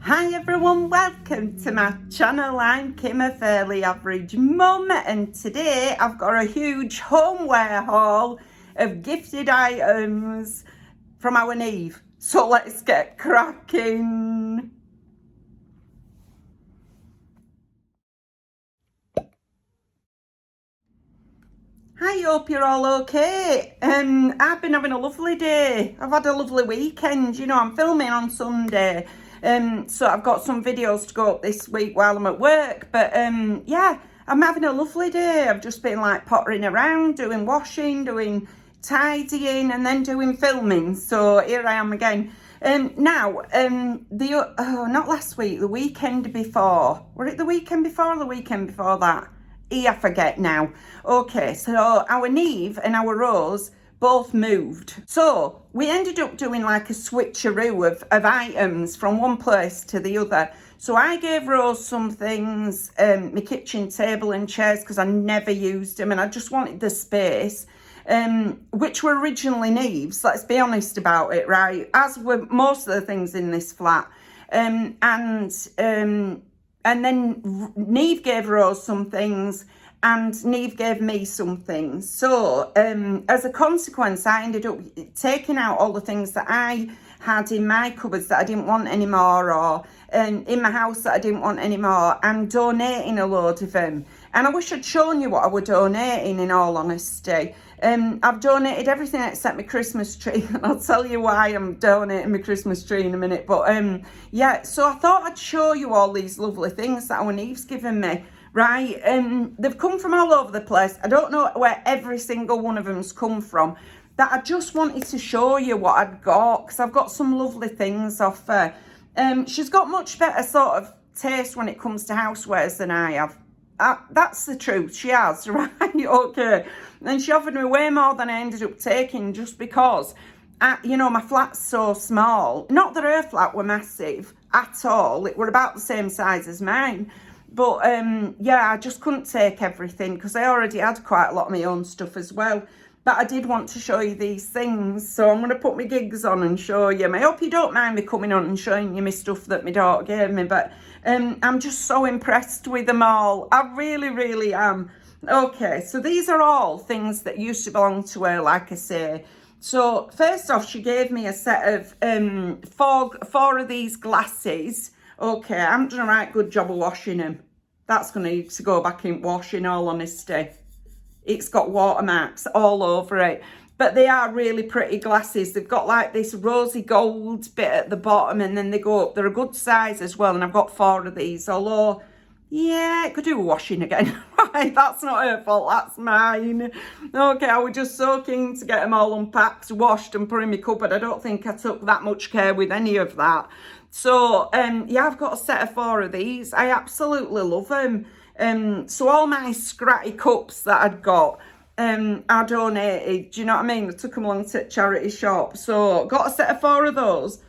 Hi everyone, welcome to my channel. I'm Kim, a fairly average mum, and today I've got a huge homeware haul of gifted items from our Neve. So let's get cracking. I hope you're all okay. I've been having a lovely day. I've had a lovely weekend. You know, I'm filming on Sunday. So I've got some videos to go up this week while I'm at work. But yeah, I'm having a lovely day. I've just been like pottering around, doing washing, doing tidying, and then doing filming. So here I am again. Not last week, the weekend before. Was it the weekend before or the weekend before that? I forget now. Okay, so our Neve and our Rose both moved. So we ended up doing like a switcheroo of items from one place to the other. So I gave Rose some things, my kitchen table and chairs, because I never used them and I just wanted the space, which were originally Neve's, let's be honest about it, right? As were most of the things in this flat. And then Neve gave Rose some things and Neve gave me some things. So as a consequence, I ended up taking out all the things that I had in my cupboards that I didn't want anymore, or in my house that I didn't want anymore, and donating a load of them. And I wish I'd shown you what I was donating, in all honesty. I've donated everything except my Christmas tree, and I'll tell you why I'm donating my Christmas tree in a minute. But yeah, so I thought I'd show you all these lovely things that our Neve's given me, right? They've come from all over the place. I don't know where every single one of them's come from, that I just wanted to show you what I'd got, because I've got some lovely things off her. She's got much better sort of taste when it comes to housewares than I have. That's the truth, she has, right? Okay. And she offered me way more than I ended up taking, just because, you know, my flat's so small. Not that her flat were massive at all. It were about the same size as mine. But yeah, I just couldn't take everything because I already had quite a lot of my own stuff as well. But I did want to show you these things, so I'm going to put my gigs on and show you. I hope you don't mind me coming on and showing you my stuff that my daughter gave me, but I'm just so impressed with them all. I really, really am. Okay, so these are all things that used to belong to her, like I say. So first off, she gave me a set of four of these glasses. Okay, I haven't done a right good job of washing them. That's going to need to go back in wash, in all honesty. It's got watermarks all over it, but they are really pretty glasses. They've got like this rosy gold bit at the bottom, and then they go up. They're a good size as well, and I've got 4 of these, although yeah, it could do with washing again. Right, that's not her fault, that's mine. Okay, I was just so keen to get them all unpacked, washed and put in my cupboard. I don't think I took that much care with any of that. So yeah, I've got a set of 4 of these. I absolutely love them. So all my scratty cups that I'd got, I donated. Do you know what I mean? I took them along to charity shop. So got a set of 4 of those.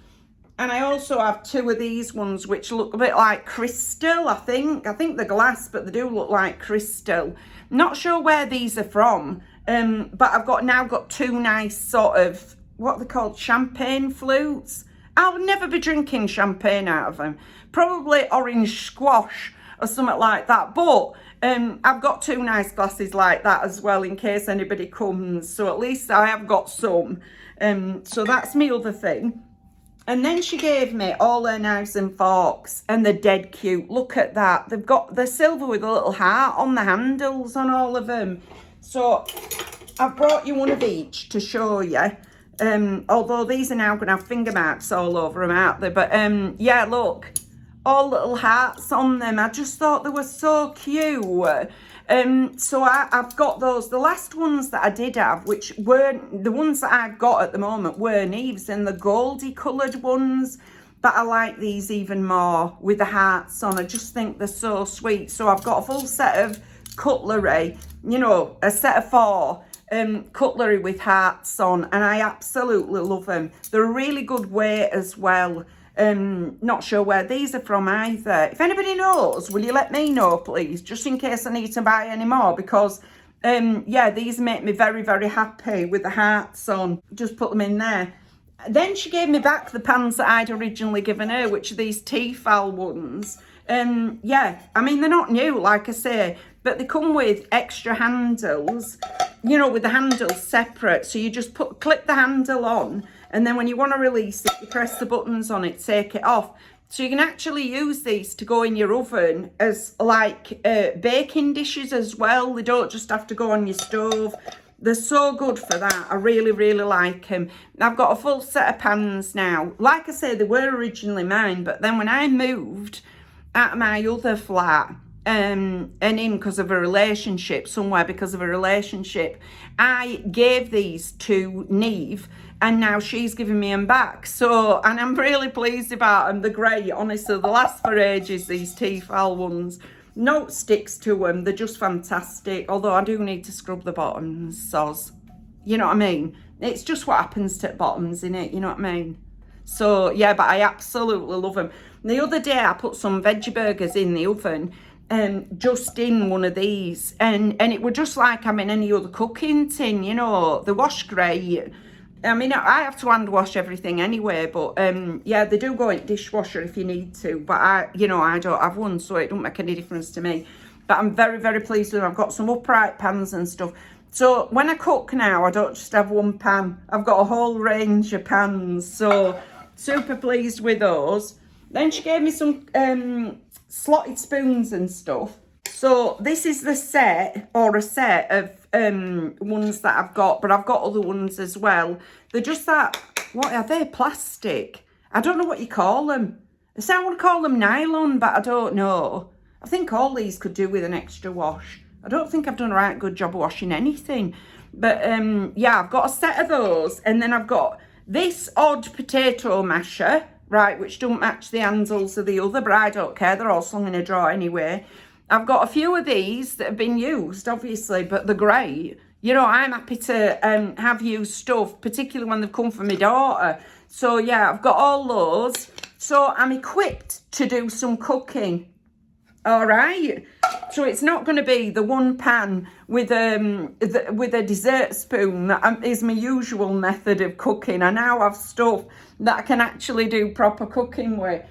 And I also have 2 of these ones, which look a bit like crystal, I think. I think they're glass, but they do look like crystal. Not sure where these are from, but I've now got 2 nice sort of, what they're called, champagne flutes. I'll never be drinking champagne out of them. Probably orange squash or something like that. But I've got 2 nice glasses like that as well, in case anybody comes. So at least I have got some. So that's my other thing. And then she gave me all her knives and forks, and they're dead cute. Look at that. They're silver with a little heart on the handles on all of them. So I've brought you one of each to show you. Although these are now going to have finger marks all over them, aren't they? But yeah, look, all little hearts on them. I just thought they were so cute. So I've got those. The last ones that I did have, which weren't the ones that I've got at the moment, were Neve's, and the goldy coloured ones. But I like these even more with the hearts on. I just think they're so sweet. So I've got a full set of cutlery, you know, a set of 4 cutlery with hearts on, and I absolutely love them. They're a really good weight as well. Not sure where these are from either. If anybody knows, will you let me know, please, just in case I need to buy any more, because yeah, these make me very, very happy with the hearts on. Just put them in there. Then she gave me back the pans that I'd originally given her, which are these Tefal ones. Yeah, I mean, they're not new, like I say, but they come with extra handles, you know, with the handles separate. So you just clip the handle on, and then when you want to release it, you press the buttons on it, take it off. So you can actually use these to go in your oven as like baking dishes as well. They don't just have to go on your stove. They're so good for that. I really, really like them. I've got a full set of pans now. Like I say, they were originally mine, but then when I moved out of my other flat, and in because of a relationship, somewhere because of a relationship, I gave these to Neve, and now she's giving me them back. So, and I'm really pleased about them. They're great, honestly. They last for ages, these Tefal ones. No sticks to them. They're just fantastic. Although I do need to scrub the bottoms, soz. You know what I mean? It's just what happens to the bottoms, innit? You know what I mean? So, yeah, but I absolutely love them. The other day, I put some veggie burgers in the oven, just in one of these. And it was just like I'm in any other cooking tin, you know. They wash great. I mean, I have to hand wash everything anyway, but yeah, they do go in dishwasher if you need to. But I don't have one, so it don't make any difference to me. But I'm very, very pleased with them. I've got some upright pans and stuff. So when I cook now, I don't just have one pan. I've got a whole range of pans. So super pleased with those. Then she gave me some slotted spoons and stuff. So this is the set, or a set of ones that I've got, but I've got other ones as well. They're just that, what are they, plastic? I don't know what you call them. I want to call them nylon, but I don't know. I think all these could do with an extra wash. I don't think I've done a right good job of washing anything. But yeah, I've got a set of those, and then I've got this odd potato masher, right, which don't match the handles of the other, but I don't care. They're all slung in a drawer anyway. I've got a few of these that have been used, obviously, but they're great. You know, I'm happy to have used stuff, particularly when they've come from my daughter. So, yeah, I've got all those. So, I'm equipped to do some cooking. All right? So, it's not going to be the one pan with a dessert spoon. That is my usual method of cooking. I now have stuff that I can actually do proper cooking with.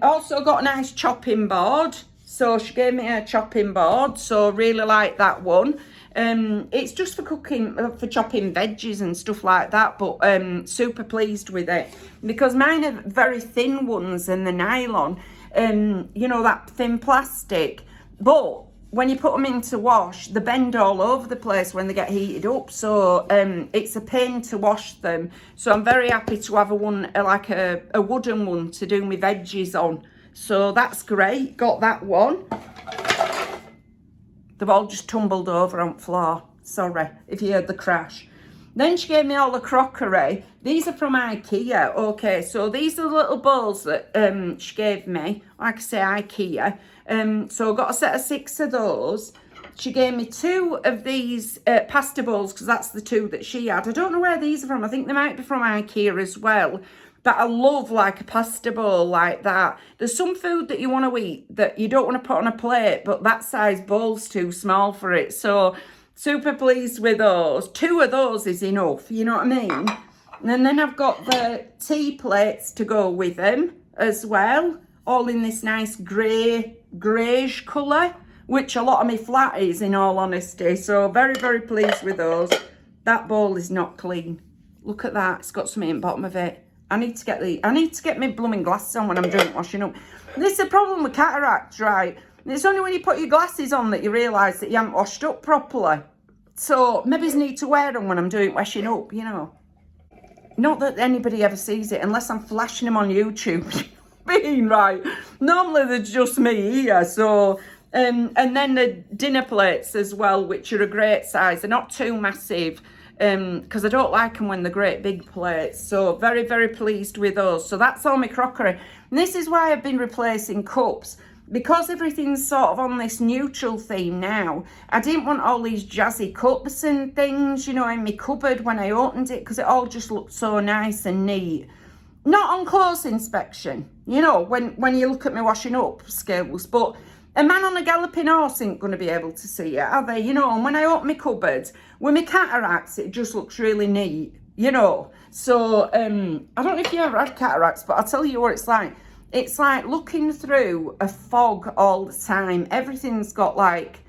Also got a nice chopping board. So she gave me a chopping board, so really like that one. It's just for cooking, for chopping veggies and stuff like that, but super pleased with it. Because mine are very thin ones and the nylon, you know, that thin plastic. But when you put them into wash, they bend all over the place when they get heated up. So it's a pain to wash them. So I'm very happy to have like a wooden one to do my veggies on. So that's great. Got that one. They've all just tumbled over on the floor. Sorry if you heard the crash. Then she gave me all the crockery. These are from IKEA. Okay, so these are the little bowls that she gave me. Like I say, IKEA. So I got a set of 6 of those. She gave me 2 of these pasta bowls because that's the 2 that she had. I don't know where these are from. I think they might be from IKEA as well. But I love like a pasta bowl like that. There's some food that you want to eat that you don't want to put on a plate, but that size bowl's too small for it. So super pleased with those. 2 of those is enough, you know what I mean? And then I've got the tea plates to go with them as well. All in this nice greyish colour, which a lot of my flat is, in all honesty. So very, very pleased with those. That bowl is not clean. Look at that. It's got something in the bottom of it. I need to get my blooming glasses on when I'm doing washing up. This is a problem with cataracts, right? It's only when you put your glasses on that you realise that you haven't washed up properly. So maybe I need to wear them when I'm doing washing up, you know. Not that anybody ever sees it unless I'm flashing them on YouTube. Being right. Normally they're just me here. So, and then the dinner plates as well, which are a great size. They're not too massive. Because I don't like them when they're great big plates. So very, very pleased with those. So that's all my crockery. And this is why I've been replacing cups. Because everything's sort of on this neutral theme now, I didn't want all these jazzy cups and things, you know, in my cupboard when I opened it, because it all just looked so nice and neat. Not on close inspection, you know, when you look at my washing up skills, but a man on a galloping horse ain't going to be able to see it, are they? You know, and when I open my cupboard, with my cataracts, it just looks really neat, you know. So I don't know if you ever had cataracts, but I'll tell you what it's like. It's like looking through a fog all the time. Everything's got like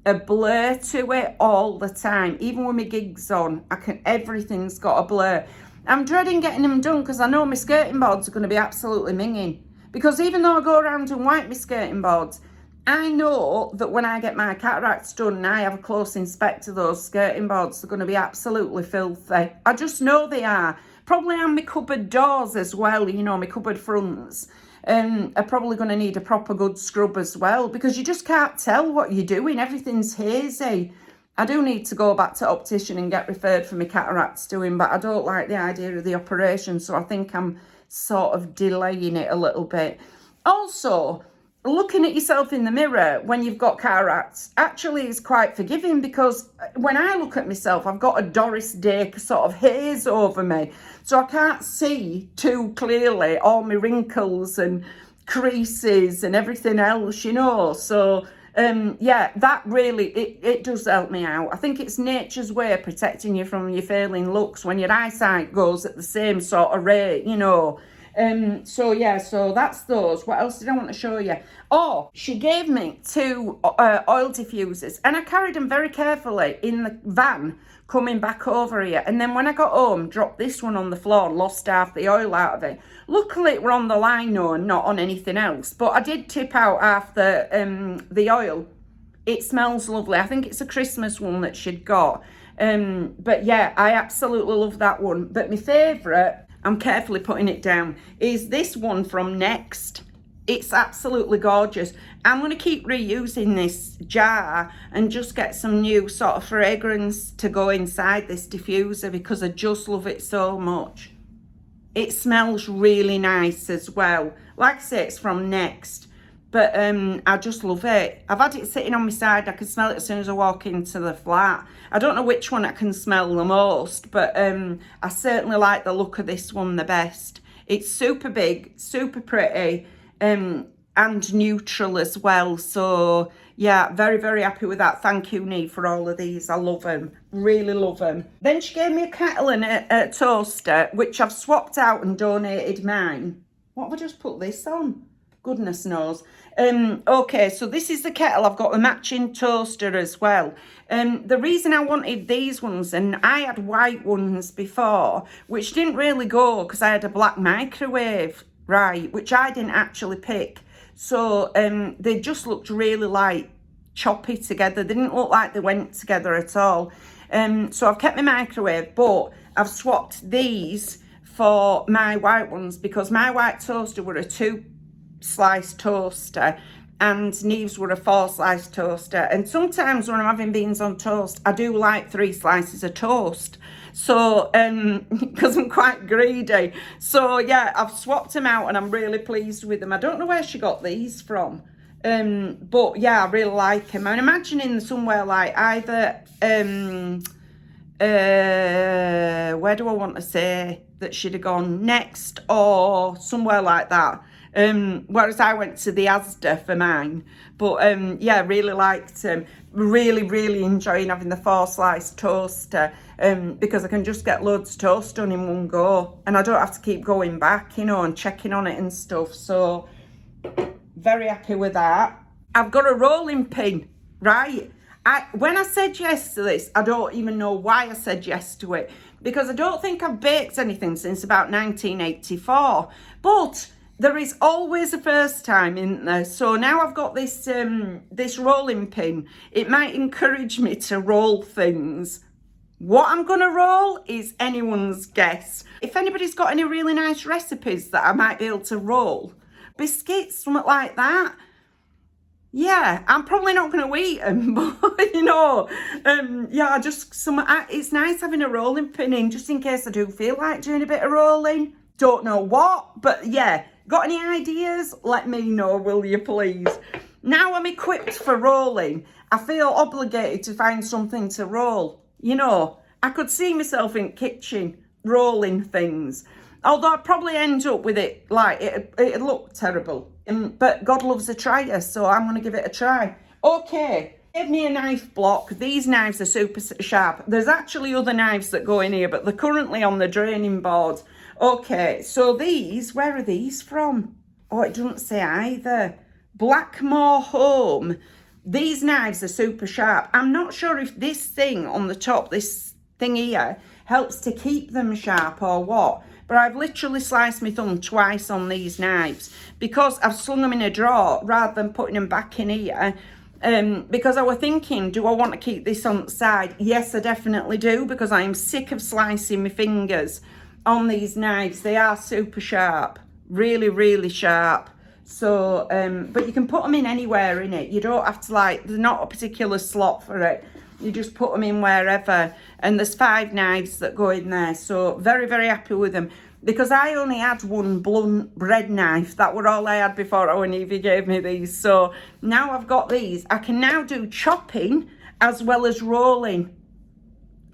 a blur to it all the time. Even with my gigs on, everything's got a blur. I'm dreading getting them done because I know my skirting boards are going to be absolutely minging. Because even though I go around and wipe my skirting boards, I know that when I get my cataracts done and I have a close inspect of those skirting boards, they're going to be absolutely filthy. I just know they are. Probably on my cupboard doors as well, you know, my cupboard fronts. Are probably going to need a proper good scrub as well, because you just can't tell what you're doing. Everything's hazy. I do need to go back to optician and get referred for my cataracts doing, but I don't like the idea of the operation, so I think I'm sort of delaying it a little bit. Also, looking at yourself in the mirror when you've got cataracts actually is quite forgiving, because when I look at myself, I've got a Doris Day sort of haze over me, so I can't see too clearly all my wrinkles and creases and everything else, you know. So yeah, that really it does help me out. I think it's nature's way of protecting you from your failing looks when your eyesight goes at the same sort of rate, you know. So yeah, so that's those. What else did I want to show you? Oh, she gave me 2 oil diffusers, and I carried them very carefully in the van coming back over here. And then when I got home, dropped this one on the floor, lost half the oil out of it. Luckily, it were on the lino and not on anything else. But I did tip out half the oil. It smells lovely. I think it's a Christmas one that she'd got. But yeah, I absolutely love that one. But my favourite, I'm carefully putting it down, is this one from Next. It's absolutely gorgeous. I'm going to keep reusing this jar and just get some new sort of fragrance to go inside this diffuser, because I just love it so much. It smells really nice as well. Like I say, it's from Next, but I just love it. I've had it sitting on my side. I can smell it as soon as I walk into the flat. I don't know which one I can smell the most, but I certainly like the look of this one the best. It's super big, super pretty, and neutral as well. So yeah, very, very happy with that. Thank you, Nee, for all of these. I love them, really love them. Then she gave me a kettle and a toaster, which I've swapped out and donated mine. What have I just put this on? Goodness knows. Okay, so this is the kettle. I've got a matching toaster as well. The reason I wanted these ones, and I had white ones before, which didn't really go because I had a black microwave, right, which I didn't actually pick. So they just looked really like choppy together. They didn't look like they went together at all. So I've kept my microwave, but I've swapped these for my white ones, because my white toaster were a 2-slice toaster and Neve's were a 4-slice toaster. And sometimes when I'm having beans on toast, I do like 3 slices of toast. So, because I'm quite greedy. So yeah, I've swapped them out and I'm really pleased with them. I don't know where she got these from. But yeah, I really like them. I'm imagining somewhere like either, where do I want to say that she'd have gone, Next or somewhere like that. Whereas I went to the Asda for mine. But yeah, really liked them. Really, really enjoying having the 4-slice toaster, because I can just get loads of toast done in one go. And I don't have to keep going back, you know, and checking on it and stuff. So very happy with that. I've got a rolling pin, right? When I said yes to this, I don't even know why I said yes to it, because I don't think I've baked anything since about 1984. But there is always a first time, isn't there? So now I've got this this rolling pin. It might encourage me to roll things. What I'm going to roll is anyone's guess. If anybody's got any really nice recipes that I might be able to roll, biscuits, something like that, yeah, I'm probably not going to eat them, but you know, yeah, it's nice having a rolling pin in, just in case I do feel like doing a bit of rolling. Don't know what, but yeah, got any ideas? Let me know, will you please? Now I'm equipped for rolling, I feel obligated to find something to roll. You know, I could see myself in the kitchen rolling things, although I'd probably end up with it like it'd look terrible. But God loves a tryer, so I'm going to give it a try. Okay, Gave me a knife block. These knives are super sharp. There's actually other knives that go in here, but they're currently on the draining board. Okay, so these, where are these from? Oh, it doesn't say either. Blackmore Home. These knives are super sharp. I'm not sure if this thing on the top, this thing here, helps to keep them sharp or what. But I've literally sliced my thumb twice on these knives because I've slung them in a drawer rather than putting them back in here. Because I was thinking, do I want to keep this on the side? Yes, I definitely do, because I am sick of slicing my fingers on these knives. They are super sharp, really, really sharp. So, but you can put them in anywhere in it. You don't have to, like, there's not a particular slot for it. You just put them in wherever. And there's 5 knives that go in there. So very, very happy with them. Because I only had one blunt bread knife. That were all I had before when Evie gave me these. So now I've got these. I can now do chopping as well as rolling.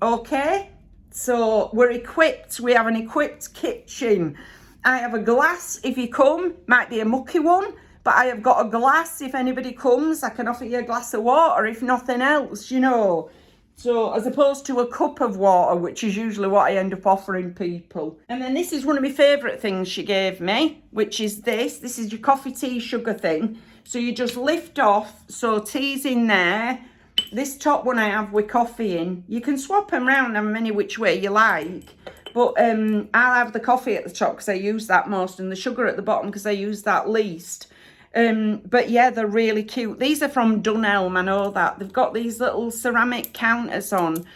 Okay? So we're equipped. We have an equipped kitchen. I have a glass if you come. Might be a mucky one. But I have got a glass if anybody comes. I can offer you a glass of water if nothing else, you know. So, as opposed to a cup of water, which is usually what I end up offering people. And then this is one of my favourite things she gave me, which is this. This is your coffee tea sugar thing. So you just lift off, so tea's in there. This top one I have with coffee in. You can swap them round them any which way you like. But I'll have the coffee at the top because I use that most, and the sugar at the bottom because I use that least. But yeah, they're really cute. These are from Dunelm, I know that. They've got these little ceramic counters on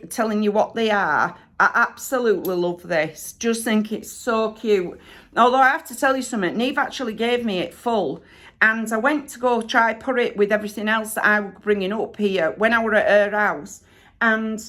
telling you what they are. I absolutely love this. Just think it's so cute. Although I have to tell you something, Neve actually gave me it full. And I went to go try put it with everything else that I was bringing up here when I were at her house. And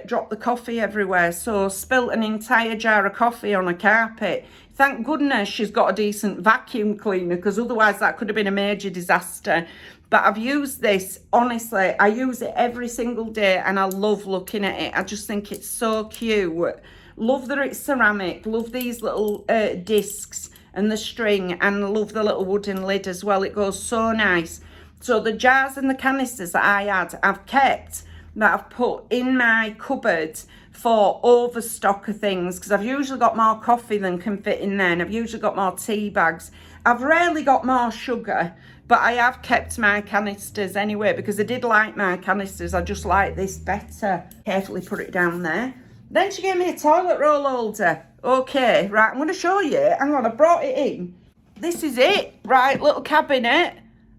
dropped the coffee everywhere. So spilt an entire jar of coffee on a carpet. Thank goodness she's got a decent vacuum cleaner, because otherwise that could have been a major disaster. But I've used this, honestly, I use it every single day and I love looking at it. I just think it's so cute. Love that it's ceramic, love these little discs and the string, and love the little wooden lid as well. It goes so nice. So the jars and the canisters that I had, I've kept, that I've put in my cupboard for overstock of things, because I've usually got more coffee than can fit in there, and I've usually got more tea bags. I've rarely got more sugar, but I have kept my canisters anyway, because I did like my canisters. I just like this better. Carefully put it down there. Then she gave me a toilet roll holder. Okay, right, I'm going to show you. Hang on, I brought it in. This is it, right, little cabinet.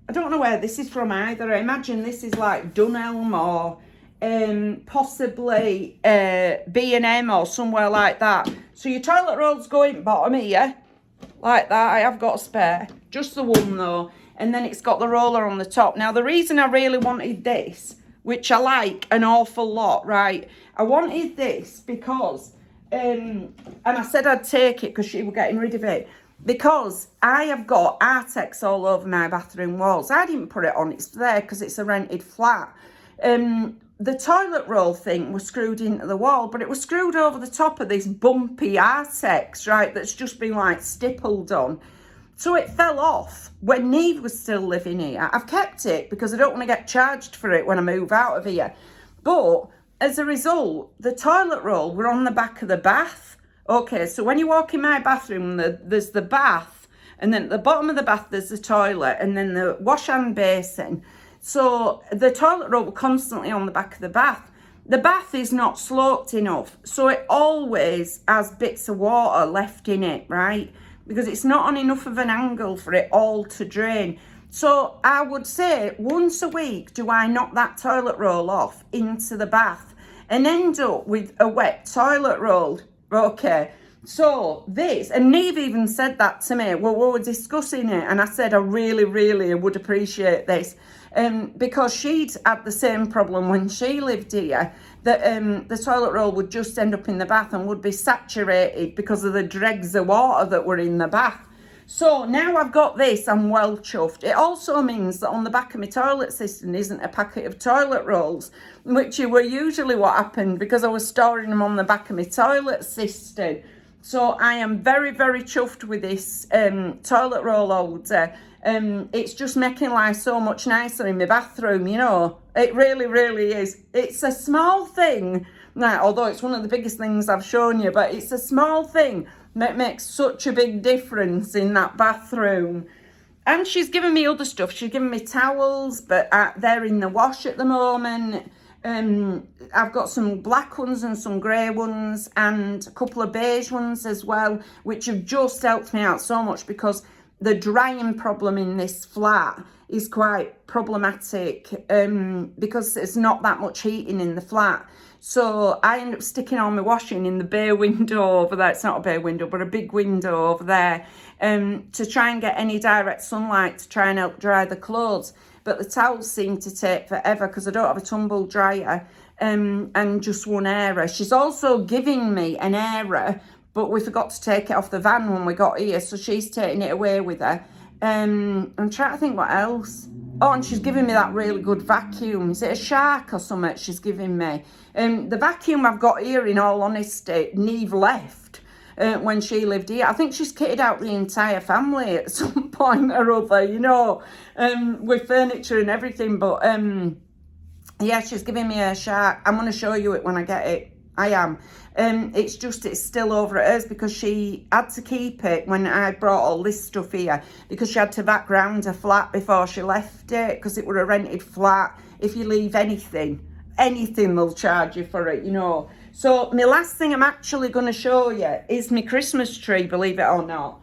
I don't know where this is from either. I imagine this is like Dunelm or possibly B&M or somewhere like that. So your toilet rolls go in bottom here, like that. I have got a spare, just the one though. And then it's got the roller on the top. Now the reason I really wanted this, which I like an awful lot, right? I wanted this because, and I said I'd take it because she was getting rid of it, because I have got Artex all over my bathroom walls. I didn't put it on, it's there because it's a rented flat. The toilet roll thing was screwed into the wall, but it was screwed over the top of this bumpy Artex, right, that's just been like stippled on. So it fell off when Neve was still living here. I've kept it because I don't want to get charged for it when I move out of here. But as a result, the toilet roll were on the back of the bath. Okay, so when you walk in my bathroom, there's the bath, and then at the bottom of the bath, there's the toilet, and then the wash hand basin. So the toilet roll was constantly on the back of the bath. The bath is not sloped enough, so it always has bits of water left in it, right? Because it's not on enough of an angle for it all to drain. So I would say once a week, do I knock that toilet roll off into the bath and end up with a wet toilet roll? Okay, so this, and Neve even said that to me. Well, we were discussing it, and I said I really, really would appreciate this. Because she'd had the same problem when she lived here, that the toilet roll would just end up in the bath and would be saturated because of the dregs of water that were in the bath. So now I've got this, I'm well chuffed. It also means that on the back of my toilet cistern isn't a packet of toilet rolls, which were usually what happened because I was storing them on the back of my toilet cistern. So I am very, very chuffed with this toilet roll holder. It's just making life so much nicer in my bathroom, you know. It really, really is. It's a small thing, now, although it's one of the biggest things I've shown you, but it's a small thing that makes such a big difference in that bathroom. And she's given me other stuff. She's given me towels, but they're in the wash at the moment. I've got some black ones and some grey ones and a couple of beige ones as well, which have just helped me out so much because the drying problem in this flat is quite problematic because there's not that much heating in the flat. So I end up sticking all my washing in the bay window over there. It's not a bay window, but a big window over there to try and get any direct sunlight to try and help dry the clothes. But the towels seem to take forever because I don't have a tumble dryer and just one airer. She's also giving me an airer, but we forgot to take it off the van when we got here, so she's taking it away with her. I'm trying to think what else. Oh, and she's giving me that really good vacuum. Is it a Shark or something she's giving me? The vacuum I've got here, in all honesty, Neve left when she lived here. I think she's kitted out the entire family at some point or other, you know, with furniture and everything. But yeah, she's giving me a Shark. I'm going to show you it when I get it. I am. It's still over at hers because she had to keep it when I brought all this stuff here because she had to vac round her flat before she left it because it were a rented flat. If you leave anything they'll charge you for it, you know. So my last thing I'm actually going to show you is my Christmas tree, believe it or not.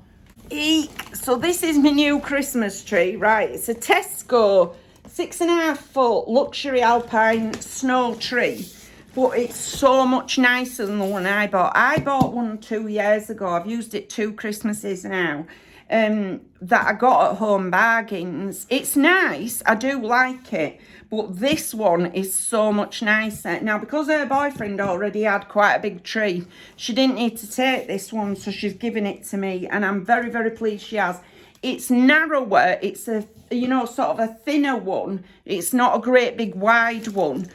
Eek! So this is my new Christmas tree, right? It's a Tesco 6.5 foot luxury alpine snow tree. But it's so much nicer than the one I bought. I bought one 2 years ago. I've used it 2 Christmases now. That I got at Home Bargains. It's nice. I do like it. But this one is so much nicer. Now, because her boyfriend already had quite a big tree, she didn't need to take this one, so she's given it to me. And I'm very, very pleased she has. It's narrower. It's a, you know, sort of a thinner one. It's not a great big wide one.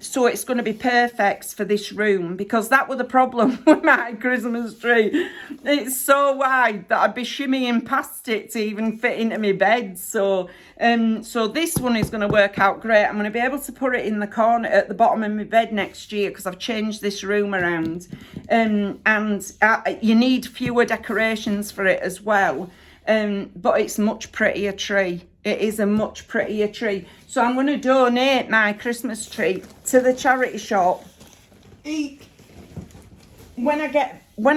So it's going to be perfect for this room because that was the problem with my Christmas tree. It's so wide that I'd be shimmying past it to even fit into my bed. So this one is going to work out great. I'm going to be able to put it in the corner at the bottom of my bed next year because I've changed this room around. You need fewer decorations for it as well. But it's much prettier tree. It is a much prettier tree. So I'm going to donate my Christmas tree to the charity shop. When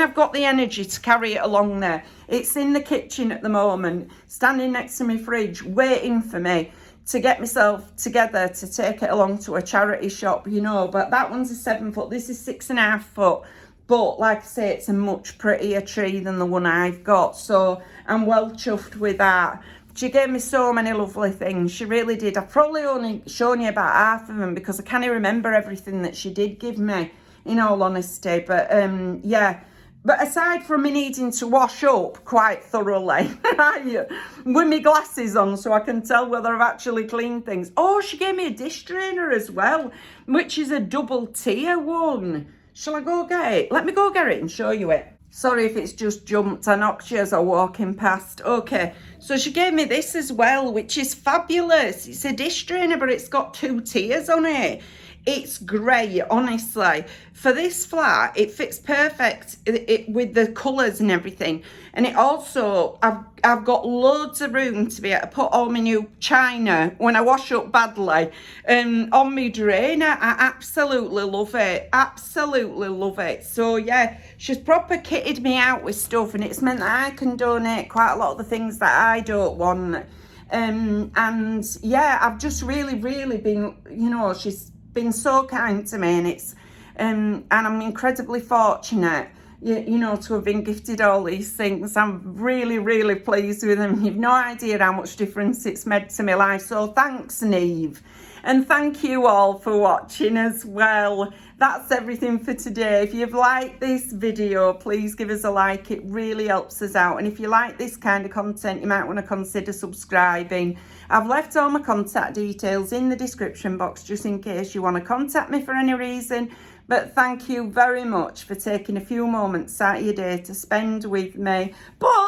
I've got the energy to carry it along there. It's in the kitchen at the moment, standing next to my fridge, waiting for me to get myself together to take it along to a charity shop, you know. But that one's a 7 foot. This is 6.5 foot. But like I say, it's a much prettier tree than the one I've got. So I'm well chuffed with that. She gave me so many lovely things. She really did. I've probably only shown you about half of them because I can't remember everything that she did give me, in all honesty. But yeah. But aside from me needing to wash up quite thoroughly, with my glasses on so I can tell whether I've actually cleaned things. Oh, she gave me a dish drainer as well, which is a double tier one. Shall I go get it? Let me go get it and show you it. Sorry if it's just jumped. I knocked you as I walking past. Okay, so she gave me this as well, which is fabulous. It's a dish drainer, but it's got 2 tiers on it. It's great, honestly. For this flat, it fits perfect with the colours and everything. And it also, I've got loads of room to be able to put all my new china when I wash up badly on my drainer. I absolutely love it. Absolutely love it. So yeah, she's proper kitted me out with stuff, and it's meant that I can donate quite a lot of the things that I don't want. And yeah, I've just really been, you know, she's been so kind to me, and it's and I'm incredibly fortunate, you know, to have been gifted all these things. I'm really pleased with them. You've no idea how much difference it's made to my life. So thanks, Neve, and thank you all for watching as well. That's everything for today. If you've liked this video, please give us a like. It really helps us out. And if you like this kind of content, you might want to consider subscribing. I've left all my contact details in the description box just in case you want to contact me for any reason. But thank you very much for taking a few moments out of your day to spend with me. But